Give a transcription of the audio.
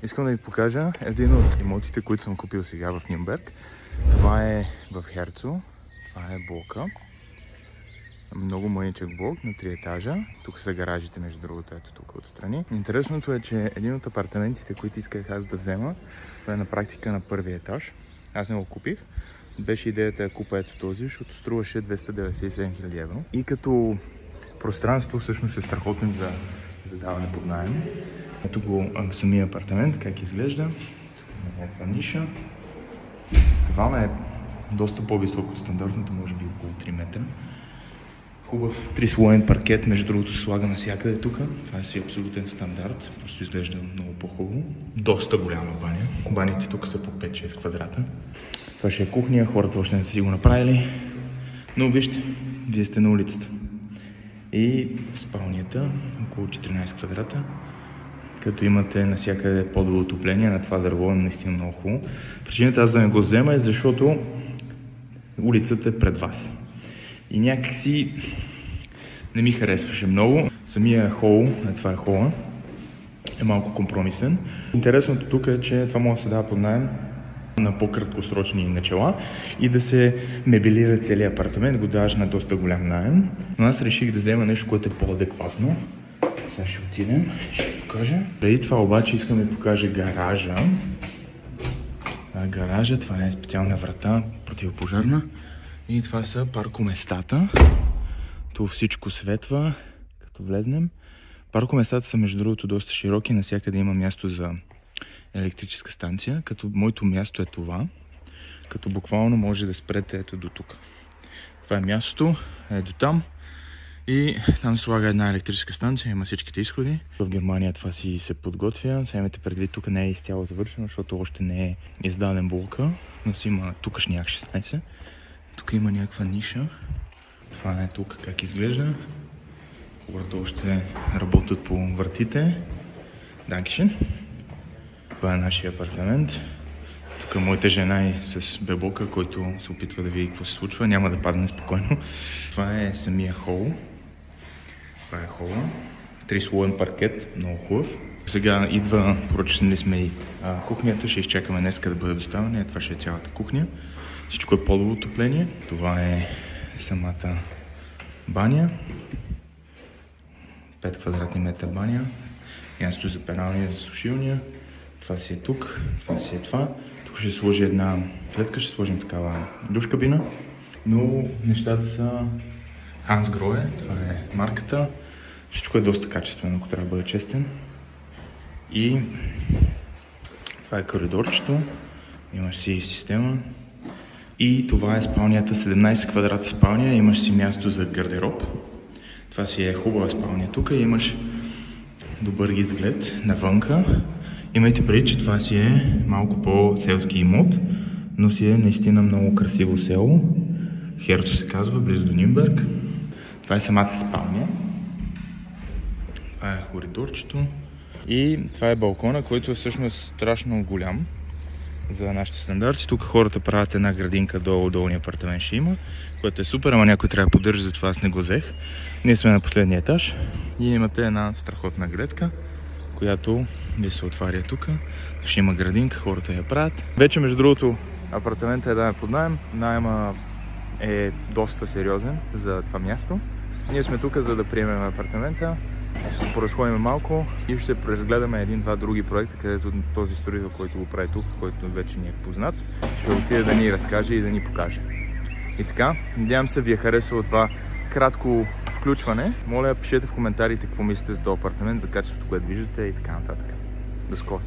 Искам да ви покажа един от имотите, които съм купил сега в Нюрнберг. Това е в Херцо. Това е блока. Много мъничък блок на 3 етажа. Тук са гаражите, между другото, ето тук отстрани. Интересното е, че един от апартаментите, които исках аз да взема, е на практика на първия етаж. Аз не го купих. Беше идеята да купя ето този, защото струваше 297 000 евро. И като пространство всъщност е страхотен за даване под наем. Ето го самия апартамент, как изглежда. Някаква ниша. Това е доста по-високо от стандартното, може би около 3 метра. Хубав 3-слоен паркет, между другото се слага навсякъде тук. Това е си абсолютен стандарт, просто изглежда много по-хубаво. Доста голяма баня. Баните тук са по 5-6 квадрата. Това ще е кухня, хората още не са си го направили. Но вижте, вие сте на улицата. И спалнята, около 14 квадрата. Като имате навсякъде по-добро отопление, на това дърво е наистина много хубаво. Причината аз да не го взема е защото улицата е пред вас. И някакси не ми харесваше много. Самия хол, това е хола, е малко компромисен. Интересното тук е, че това може да се дава под наем на по-краткосрочни начала и да се мебелира целият апартамент, го даваш на доста голям наем. Но аз реших да взема нещо, което е по-адекватно. Сега ще отидем, ще ви покажа. Преди това обаче искам да ви покажа гаража. Гаража, това е специална врата, противопожарна. И това са паркоместата. Тук всичко светва, като влезнем. Паркоместата са между другото доста широки, навсякъде има място за електрическа станция, като моето място е това, като буквално може да спрете ето до тук. Това е мястото, е до там и там се слага една електрическа станция, има всичките изходи. В Германия това си се подготвя, сега имате предвид, тук не е изцяло завършено, защото още не е издаден блока, но си има тукашняк 16. Тук има някаква ниша. Това е тук как изглежда. Хората още работят по вратите. Данкишен. Това е нашия апартамент. Тук моята жена е с бебока, който се опитва да види какво се случва. Няма да падне спокойно. Това е самия хол. Това е хола. 3-слоен паркет. Много хубав. Сега идва, поръчали сме и кухнята. Ще изчакаме днеска да бъде доставена. Това ще е цялата кухня. Всичко е подово отопление. Това е самата баня. 5 квадратни метра баня. Място за пералния, за сушилния. Това си е тук. Това си е това. Тук ще сложи една клетка, ще сложим такава душ кабина. Но нещата са Hans Grohe. Това е марката. Всичко е доста качествено, ако трябва да бъде честен. И това е коридорчето. Имаш си система. И това е спалнята, 17 квадрата спалня, имаш си място за гардероб. Това си е хубава спалня тук, имаш добър изглед навънка. Имайте предвид, че това си е малко по-селски имот, но си е наистина много красиво село. Херцо се казва, близо до Нюрнберг. Това е самата спалня. Това е коридорчето. И това е балкона, който е всъщност страшно голям за нашите стандарти. Тук хората правят една градинка долния апартамент ще има, което е супер, ама някой трябва да поддържа, затова аз не го взех. Ние сме на последния етаж и имате една страхотна гледка, която ви се отваря тук. Ще има градинка, хората я правят. Вече между другото апартамента е даден под наем. Наема е доста сериозен за това място. Ние сме тук, за да приемем апартамента. Ще се поразходим малко и ще преразгледаме един-два други проекта, където този строител, който го прави тук, който вече ни е познат, ще отиде да ни разкаже и да ни покаже. И така, надявам се ви е харесало това кратко включване. Моля, пишете в коментарите какво мислите за този апартамент, за качеството, което виждате и така нататък. До скоро!